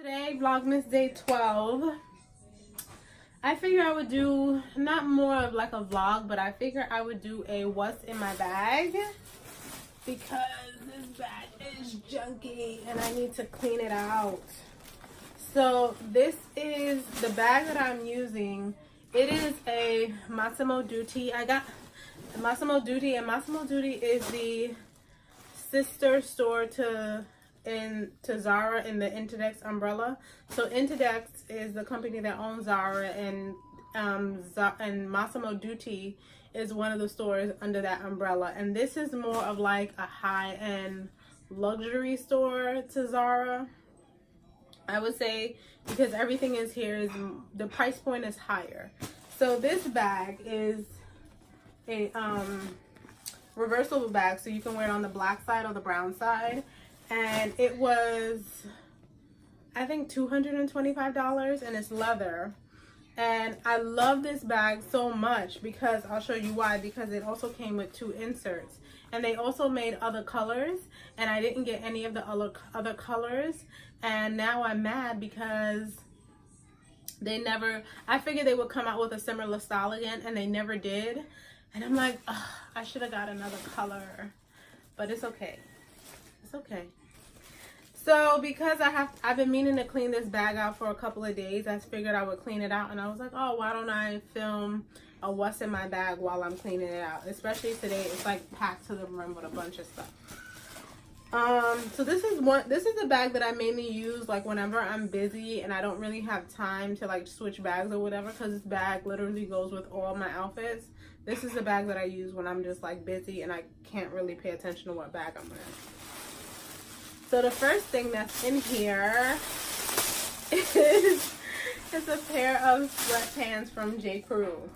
Today, Vlogmas day 12. I figure I would do not more of like a vlog, but I figure I would do a what's in my bag because this bag is junky and I need to clean it out. So this is the bag that I'm using. It is a Massimo Dutti. I got Massimo Dutti, and Massimo Dutti is the sister store to Zara in the Interdex umbrella. So Interdex is the company that owns Zara, and Massimo Dutti is one of the stores under that umbrella. And this is more of like a high-end luxury store to Zara, I would say, because everything is here is the price point is higher. So this bag is a reversible bag, so you can wear it on the black side or the brown side. And it was, I think, $225, and it's leather. And I love this bag so much because I'll show you why. Because it also came with 2 inserts, and they also made other colors, and I didn't get any of the other colors. And now I'm mad because they never, I figured they would come out with a similar style again, and they never did. And I'm like, ugh, I should have got another color, but it's okay. It's okay. So because I've been meaning to clean this bag out for a couple of days, I figured I would clean it out, and I was like, oh, why don't I film a what's in my bag while I'm cleaning it out? Especially today, it's like packed to the rim with a bunch of stuff. So this is a bag that I mainly use like whenever I'm busy and I don't really have time to like switch bags or whatever, because this bag literally goes with all my outfits. This is the bag that I use when I'm just like busy and I can't really pay attention to what bag I'm wearing. So the first thing that's in here is a pair of sweatpants from J. Crew.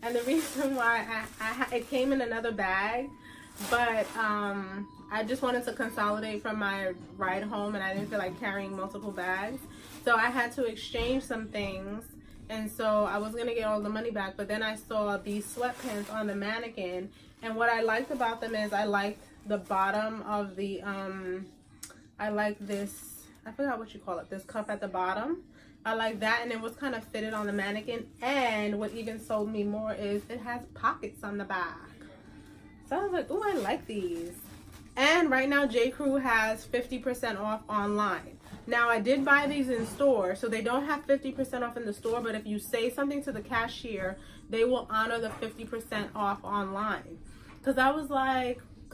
And the reason why it came in another bag, but I just wanted to consolidate from my ride home, and I didn't feel like carrying multiple bags. So I had to exchange some things, and so I was gonna get all the money back, but then I saw these sweatpants on the mannequin, and what I liked about them is I liked the bottom of the I like this, I forgot what you call it, this cuff at the bottom. I like that, and it was kind of fitted on the mannequin. And what even sold me more is it has pockets on the back. So I was like, oh, I like these. And right now J. Crew has 50% off online. Now I did buy these in store, so they don't have 50% off in the store, but if you say something to the cashier, they will honor the 50% off online.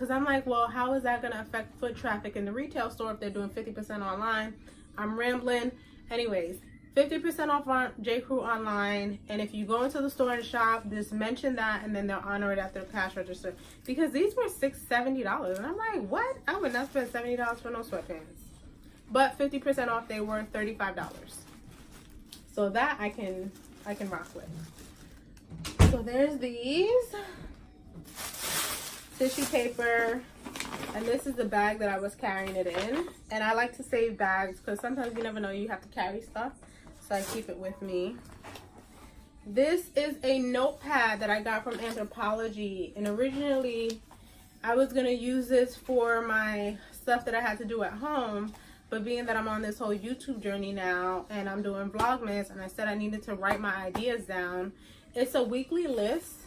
I'm like, well, how is that going to affect foot traffic in the retail store if they're doing 50% online? I'm rambling. Anyways, 50% off on J. Crew online, and if you go into the store and shop, just mention that, and then they'll honor it at their cash register. Because these were $70, and I'm like, what? I would not spend $70 for no sweatpants. But 50% off, they were $35. So that I can rock with. So there's these. Tissue paper, and this is the bag that I was carrying it in. And I like to save bags because sometimes you never know, you have to carry stuff, so I keep it with me. This is a notepad that I got from Anthropology, and originally I was gonna use this for my stuff that I had to do at home, but being that I'm on this whole YouTube journey now and I'm doing Vlogmas, and I said I needed to write my ideas down. It's a weekly list.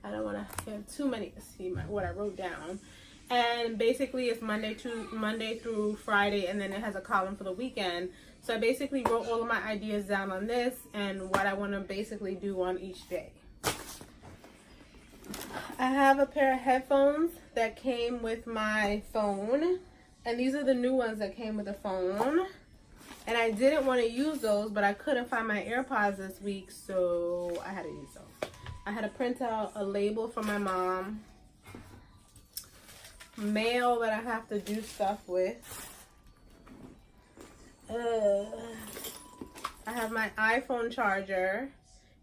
I don't want to have too many to see what I wrote down. And basically it's Monday through Friday, and then it has a column for the weekend. So I basically wrote all of my ideas down on this and what I want to basically do on each day. I have a pair of headphones that came with my phone, and these are the new ones that came with the phone. And I didn't want to use those, but I couldn't find my AirPods this week, so I had to use those. I had to print out a label for my mom, mail that I have to do stuff with. I have my iPhone charger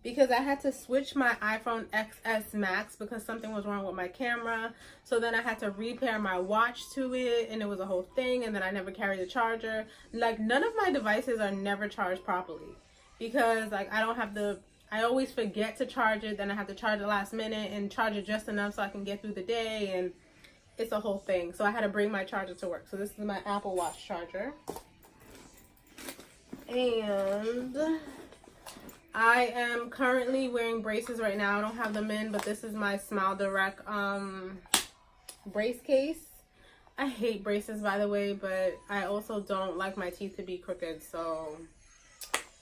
because I had to switch my iPhone XS Max because something was wrong with my camera. So then I had to repair my watch to it, and it was a whole thing, and then I never carried the charger. Like, none of my devices are never charged properly because like I always forget to charge it, then I have to charge it last minute and charge it just enough so I can get through the day, and it's a whole thing. So I had to bring my charger to work. So this is my Apple Watch charger. And I am currently wearing braces right now. I don't have them in, but this is my Smile Direct brace case. I hate braces, by the way, but I also don't like my teeth to be crooked, so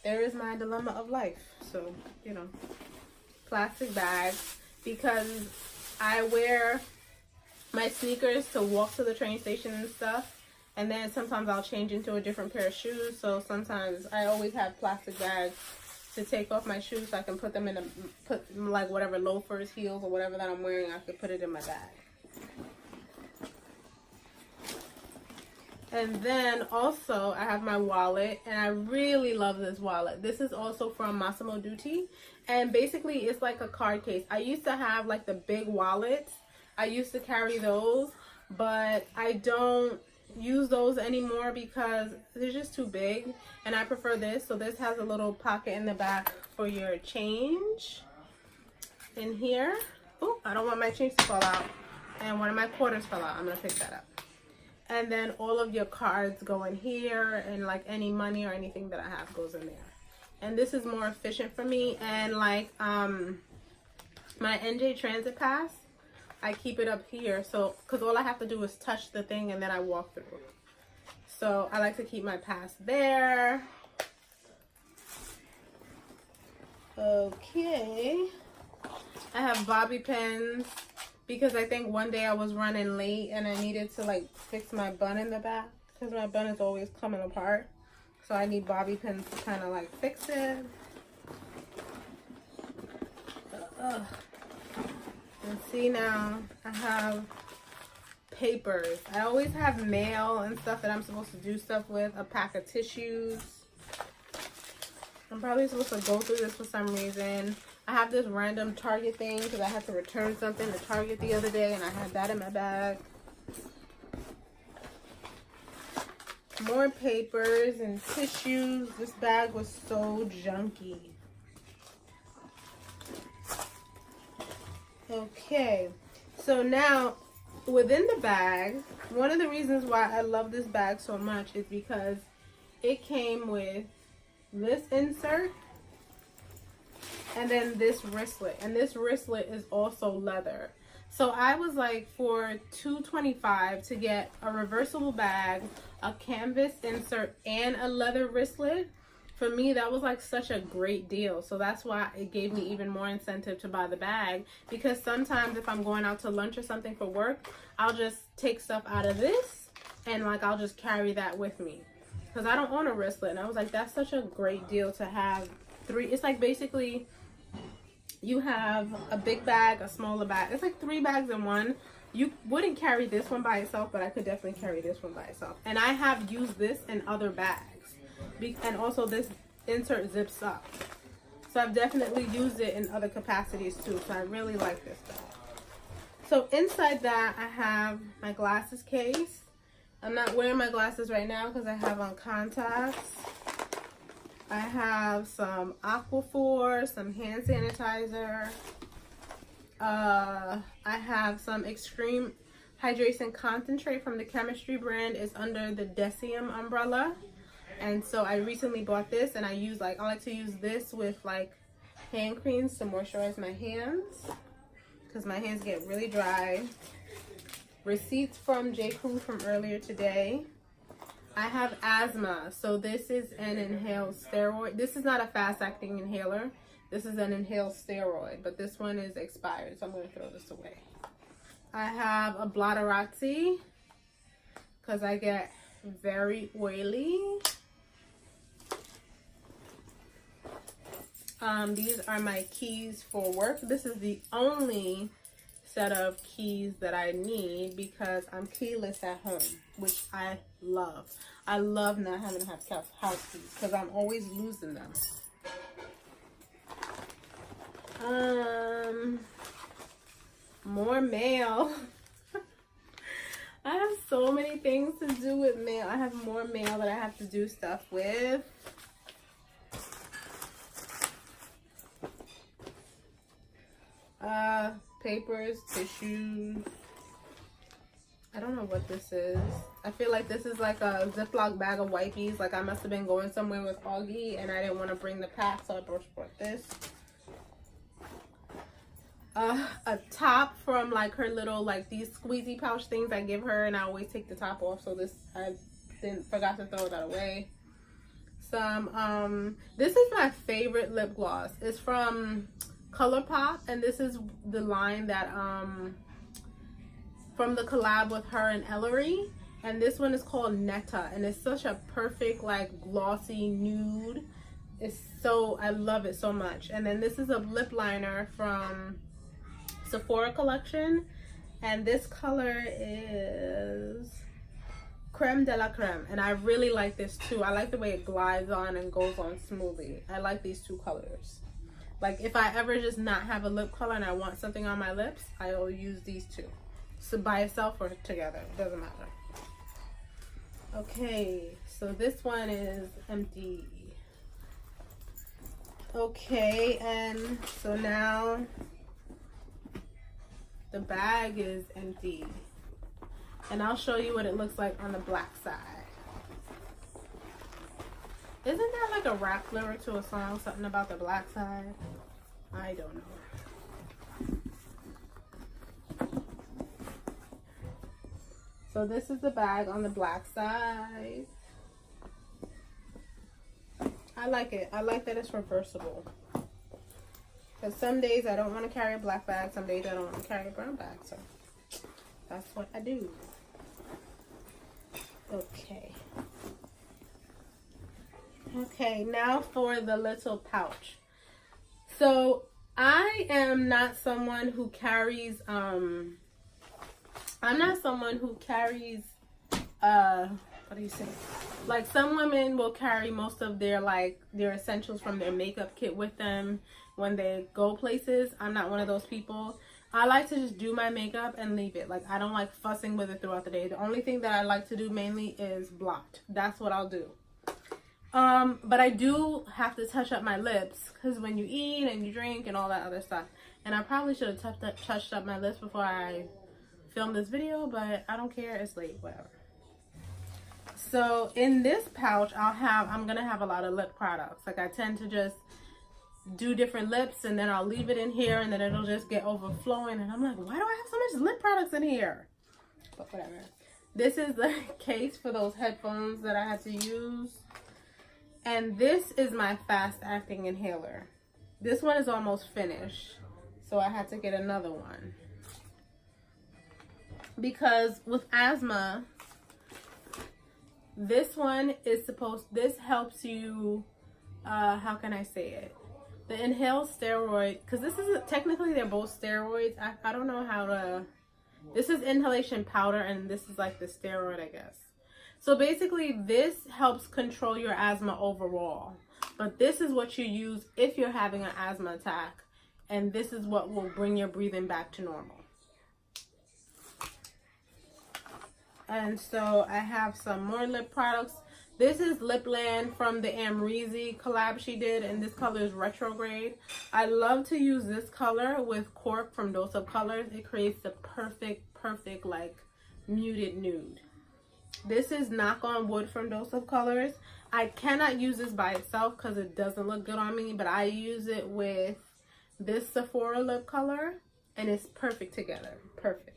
there is my dilemma of life. So, you know, plastic bags, because I wear my sneakers to walk to the train station and stuff, and then sometimes I'll change into a different pair of shoes, so sometimes I always have plastic bags to take off my shoes so I can put them in like whatever loafers, heels, or whatever that I'm wearing, I could put it in my bag. And then also I have my wallet, and I really love this wallet. This is also from Massimo Dutti, and basically it's like a card case. I used to have like the big wallets. I used to carry those, but I don't use those anymore because they're just too big, and I prefer this. So this has a little pocket in the back for your change in here. Oh, I don't want my change to fall out, and one of my quarters fell out. I'm gonna pick that up. And then all of your cards go in here, and like any money or anything that I have goes in there. And this is more efficient for me. And like my NJ Transit Pass, I keep it up here, so because all I have to do is touch the thing and then I walk through. So I like to keep my pass there. Okay, I have bobby pins because I think one day I was running late and I needed to like fix my bun in the back because my bun is always coming apart. So I need bobby pins to kind of like fix it. And see, now I have papers. I always have mail and stuff that I'm supposed to do stuff with. A pack of tissues. I'm probably supposed to go through this for some reason. I have this random Target thing because I had to return something to Target the other day, and I had that in my bag. More papers and tissues. This bag was so junky. Okay, so now within the bag, one of the reasons why I love this bag so much is because it came with this insert and then this wristlet, and this wristlet is also leather. So I was like, for $225 to get a reversible bag, a canvas insert, and a leather wristlet, for me that was like such a great deal. So that's why it gave me even more incentive to buy the bag, because sometimes if I'm going out to lunch or something for work, I'll just take stuff out of this and like I'll just carry that with me because I don't own a wristlet. And I was like, that's such a great deal to have three. It's like basically you have a big bag, a smaller bag. It's like 3 bags in one. You wouldn't carry this one by itself, but I could definitely carry this one by itself. And I have used this in other bags. And also this insert zips up. So I've definitely used it in other capacities too. So I really like this bag. So inside that I have my glasses case. I'm not wearing my glasses right now because I have on contacts. I have some Aquaphor, some hand sanitizer. I have some Extreme Hydration Concentrate from the Chemistry brand. It's under the Decium umbrella. And so I recently bought this, and I like to use this with like hand creams to moisturize my hands because my hands get really dry. Receipts from J. Crew from earlier today. I have asthma, so this is an inhaled steroid. This is not a fast-acting inhaler. This is an inhaled steroid, but this one is expired, so I'm going to throw this away. I have a Blotterazzi because I get very oily. These are my keys for work. This is the only set of keys that I need because I'm keyless at home, which I love. I love not having to have house keys because I'm always losing them. More mail. I have so many things to do with mail. I have more mail that I have to do stuff with. Papers, tissues. I don't know what this is. I feel like this is like a Ziploc bag of wipes. Like I must have been going somewhere with Augie and I didn't want to bring the pack, so I brought this. A top from like her little, like these squeezy pouch things I give her, and I always take the top off, so this, I forgot to throw that away. Some this is my favorite lip gloss. It's from ColourPop, and this is the line that from the collab with her and Ellery, and this one is called Netta, and it's such a perfect like glossy nude. It's so, I love it so much. And then this is a lip liner from Sephora collection, and this color is Creme de la Creme, and I really like this too. I like the way it glides on and goes on smoothly. I like these two colors. Like if I ever just not have a lip color and I want something on my lips, I will use these two. So by itself or together, it doesn't matter. Okay, so this one is empty. Okay, and so now the bag is empty, and I'll show you what it looks like on the black side. Isn't that like a rap lyric to a song, something about the black side? I don't know. So this is the bag on the black side. I like it. I like that it's reversible. Because some days I don't want to carry a black bag. Some days I don't want to carry a brown bag. So that's what I do. Okay. Okay, now for the little pouch. So I am not someone who carries, I'm not someone who carries, what do you say? Like some women will carry most of their their essentials from their makeup kit with them when they go places. I'm not one of those people. I like to just do my makeup and leave it. Like I don't like fussing with it throughout the day. The only thing that I like to do mainly is blot. That's what I'll do. But I do have to touch up my lips because when you eat and you drink and all that other stuff. And I probably should have touched up my lips before I filmed this video, but I don't care. It's late, whatever. So in this pouch, I'm gonna have a lot of lip products. Like I tend to just do different lips and then I'll leave it in here and then it'll just get overflowing. And I'm like, why do I have so much lip products in here? But whatever. This is the case for those headphones that I had to use. And this is my fast acting inhaler. This one is almost finished, so I had to get another one. Because with asthma, this one is this helps you, how can I say it? The inhaled steroid, because this is, technically they're both steroids. I don't know how to, this is inhalation powder and this is like the steroid, I guess. So basically this helps control your asthma overall. But this is what you use if you're having an asthma attack. And this is what will bring your breathing back to normal. And so I have some more lip products. This is Lipland from the Amrezy collab she did, and this color is Retrograde. I love to use this color with Cork from Dose of Colors. It creates the perfect like muted nude. This is Knock on Wood from Dose of Colors. I cannot use this by itself because it doesn't look good on me, but I use it with this Sephora lip color, and it's perfect together. Perfect.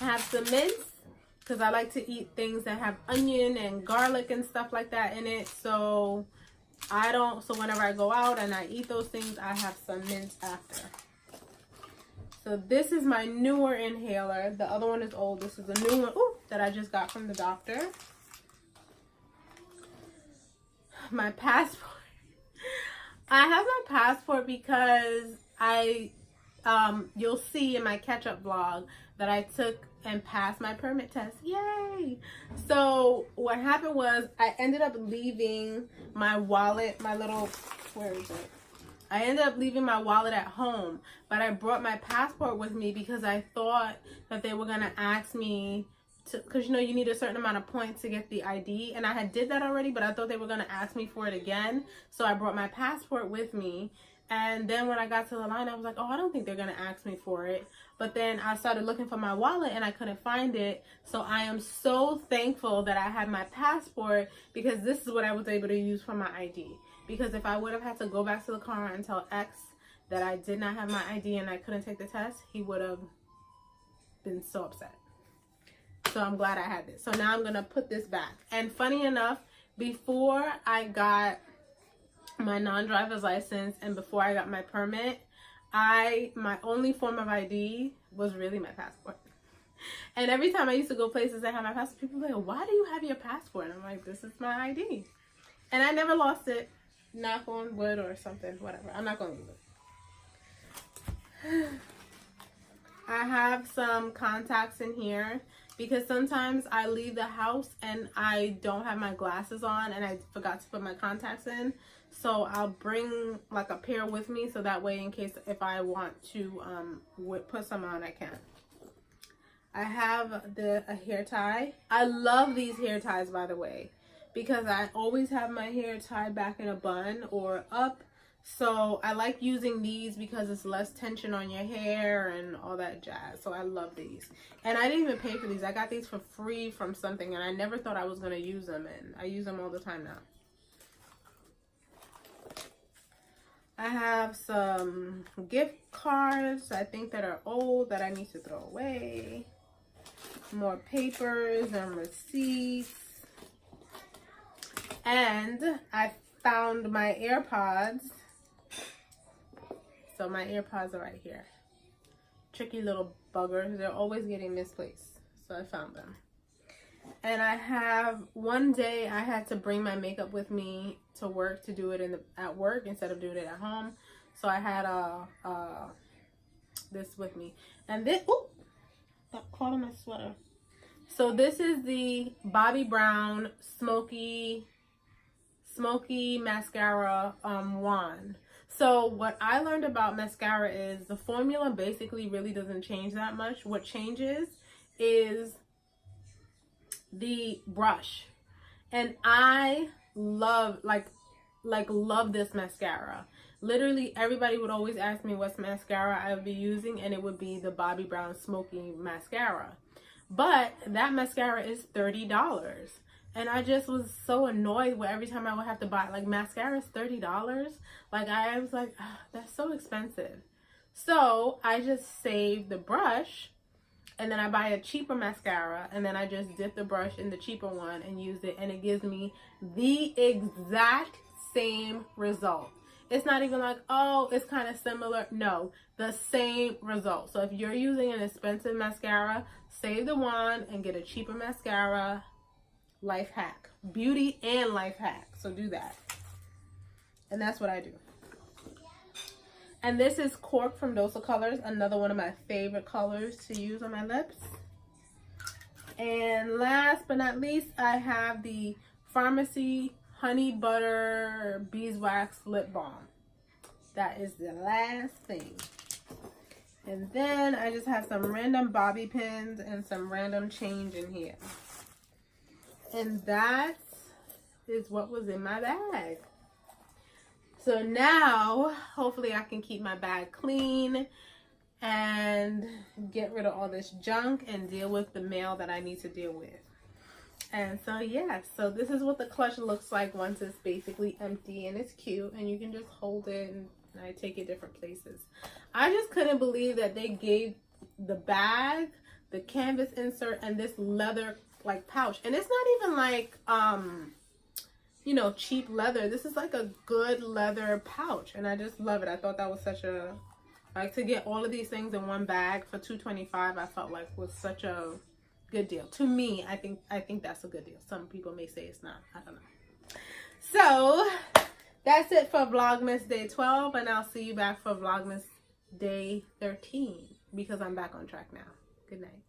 I have some mints because I like to eat things that have onion and garlic and stuff like that in it. So whenever I go out and I eat those things, I have some mints after. So this is my newer inhaler. The other one is old. This is a new one that I just got from the doctor. My passport. I have my passport because you'll see in my catch-up vlog that I took and passed my permit test. Yay! So what happened was I ended up leaving my wallet, where is it? I ended up leaving my wallet at home, but I brought my passport with me because I thought that they were gonna ask me to, because you know you need a certain amount of points to get the ID, and I had did that already, but I thought they were gonna ask me for it again. So I brought my passport with me, And then when I got to the line, I was like, oh, I don't think they're going to ask me for it. But then I started looking for my wallet and I couldn't find it. So I am so thankful that I had my passport, because this is what I was able to use for my ID. Because if I would have had to go back to the car and tell X that I did not have my ID and I couldn't take the test, he would have been so upset. So I'm glad I had this. So now I'm going to put this back. And funny enough, before I got my non-driver's license and before I got my permit, my only form of ID was really my passport. And every time I used to go places that had my passport, people were like, why do you have your passport? And I'm like, this is my ID. And I never lost it. Knock on wood or something, whatever. I'm not going to lose it. I have some contacts in here because sometimes I leave the house and I don't have my glasses on and I forgot to put my contacts in. So I'll bring like a pair with me so that way in case if I want to put some on, I can. I have a hair tie. I love these hair ties, by the way, because I always have my hair tied back in a bun or up. So I like using these because it's less tension on your hair and all that jazz. So I love these. And I didn't even pay for these. I got these for free from something and I never thought I was going to use them. And I use them all the time now. I have some gift cards I think that are old that I need to throw away. More papers and receipts. And I found my AirPods. So my AirPods are right here. Tricky little buggers. They're always getting misplaced. So I found them. And I have, one day I had to bring my makeup with me to work to do it at work instead of doing it at home. So I had this with me. And this, ooh, got caught on my sweater. So this is the Bobbi Brown Smoky Mascara wand. So what I learned about mascara is the formula basically really doesn't change that much. What changes is the brush. And I love, love this mascara. Literally everybody would always ask me what's mascara I would be using, and it would be the Bobbi Brown Smoky Mascara. But that mascara is $30. And I just was so annoyed with every time I would have to buy, like, mascara is $30. Like, I was like, oh, that's so expensive. So I just save the brush and then I buy a cheaper mascara and then I just dip the brush in the cheaper one and use it, and it gives me the exact same result. It's not even like, oh, it's kind of similar. No, the same result. So if you're using an expensive mascara, save the wand and get a cheaper mascara. Life hack. Beauty and life hack. So do that. And that's what I do. And this is Cork from Dose of Colors. Another one of my favorite colors to use on my lips. And last but not least, I have the Pharmacy Honey Butter Beeswax Lip Balm. That is the last thing. And then I just have some random bobby pins and some random change in here. And that is what was in my bag. So now, hopefully I can keep my bag clean and get rid of all this junk and deal with the mail that I need to deal with. And so, yeah, so this is what the clutch looks like once it's basically empty, and it's cute. And you can just hold it and I take it different places. I just couldn't believe that they gave the bag, the canvas insert, and this leather like pouch. And it's not even like you know, cheap leather. This is like a good leather pouch, and I just love it. I thought that was such a, like, to get all of these things in one bag for $2.25, I felt like was such a good deal. To me, I think that's a good deal. Some people may say it's not. I don't know. So that's it for Vlogmas Day 12, and I'll see you back for Vlogmas Day 13 because I'm back on track now. Good night.